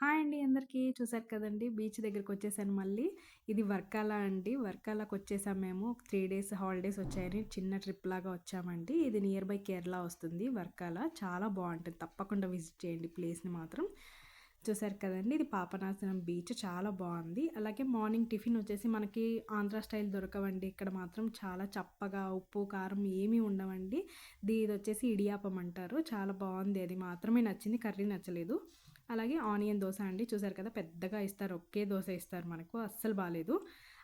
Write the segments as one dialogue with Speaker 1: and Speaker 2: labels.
Speaker 1: Hi అండి అందరికీ. చూసారు కదండీ బీచ్ దగ్గరకొచ్చేసాను మళ్ళీ. ఇది వర్కాల అండి. వర్కాలకొచ్చేసాం మేము. 3 డేస్ హాలిడేస్ వచ్చాయని చిన్న ట్రిప్ లాగా వచ్చామండి. ఇది నియర్ బై కేరళ వస్తుంది వర్కాల. చాలా బావుంటది. తప్పకుండా విజిట్ చేయండి ప్లేస్‌ని మాత్రం. చూసారు కదండీ! ఇది పాపనాశనం బీచ్ చాలా బావుంది. అలాగే మార్నింగ్ టిఫిన్ వచ్చేసి మనకి ఆంధ్ర స్టైల్ దొరకవండి. ఇక్కడ మాత్రం చాలా చప్పగా ఉప్పు, కారం ఏమీ ఉండవండి. ఇదొచ్చేసి ఇడియాప్పం అంటారు. చాలా బావుంది. అది మాత్రమే నచ్చింది. కర్రీ నచ్చలేదు. అలాగే ఆనియన్ దోస అండి. చూసారు కదా! పెద్దగా ఇస్తారు. ఒకే దోస ఇస్తారు మనకు. అస్సలు బాలేదు.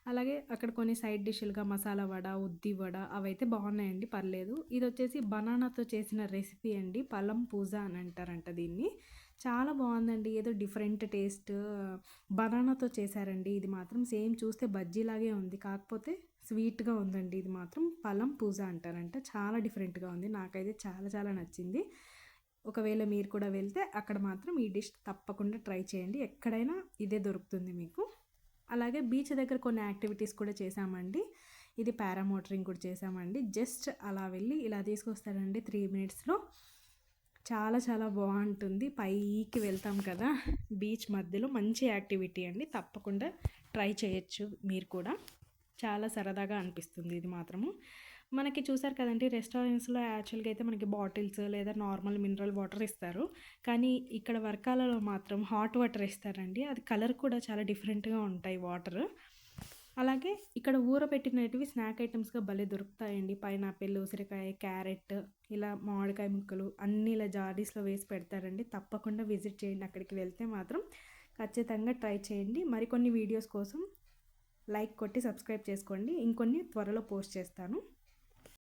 Speaker 1: అలాగే అక్కడ కొన్ని సైడ్ డిష్‌లుగా మసాలా వడ, ఉద్ది వడ అవైతే బాగున్నాయండి. పర్లేదు. ఇదొచ్చేసి బనానాతో చేసిన రెసిపీ అండి. పలం పూజ అని అంటారంట దీన్ని. చాలా బావుందండి. ఏదో డిఫరెంట్ టేస్ట్ బనానాతో చేశారండి. ఇది మాత్రం సేమ్ చూస్తే బజ్జీలాగే ఉంది. కాకపోతే స్వీట్‌గా ఉందండి. ఇది మాత్రం పలం పూజ అంటారంట. చాలా డిఫరెంట్‌గా ఉంది. నాకైతే చాలా చాలా నచ్చింది. ఒకవేళ మీరు కూడా వెళ్తే అక్కడ మాత్రం ఈ డిష్ తప్పకుండా ట్రై చేయండి. ఎక్కడైనా ఇదే దొరుకుతుంది మీకు. అలాగే బీచ్ దగ్గర కొన్ని యాక్టివిటీస్ కూడా చేశామండి. ఇది పారామోటరింగ్ కూడా చేశామండి. జస్ట్ అలా వెళ్ళి ఇలా తీసుకొస్తారండి 3 మినిట్స్‌లో. చాలా చాలా బావుంటుంది. పైకి వెళ్తాం కదా! బీచ్ మధ్యలో మంచి యాక్టివిటీ అండి. తప్పకుండా ట్రై చేయొచ్చు మీరు కూడా. చాలా సరదాగా అనిపిస్తుంది ఇది మాత్రము. మనకి చూసారు కదండీ రెస్టారెంట్స్‌లో యాక్చువల్‌గా అయితే మనకి బాటిల్స్ లేదా నార్మల్ మినరల్ వాటర్ ఇస్తారు. కానీ ఇక్కడ వర్కాలలో మాత్రం హాట్ వాటర్ ఇస్తారండి. అది కలర్ కూడా చాలా డిఫరెంట్‌గా ఉంటాయి వాటర్. అలాగే ఇక్కడ ఊరబెట్టినటివి స్నాక్ ఐటెమ్స్‌గా భలే దొరుకుతాయండి. పైనాపిల్, ఉసిరికాయ, క్యారెట్ ఇలా మామిడికాయ ముక్కలు అన్నీ ఇలా జాడీస్‌లో వేసి పెడతారండి. తప్పకుండా విజిట్ చేయండి అక్కడికి వెళ్తే మాత్రం. ఖచ్చితంగా ట్రై చేయండి. మరికొన్ని వీడియోస్ కోసం లైక్ కొట్టి సబ్స్క్రైబ్ చేసుకోండి. ఇంకొన్ని త్వరలో పోస్ట్ చేస్తాను.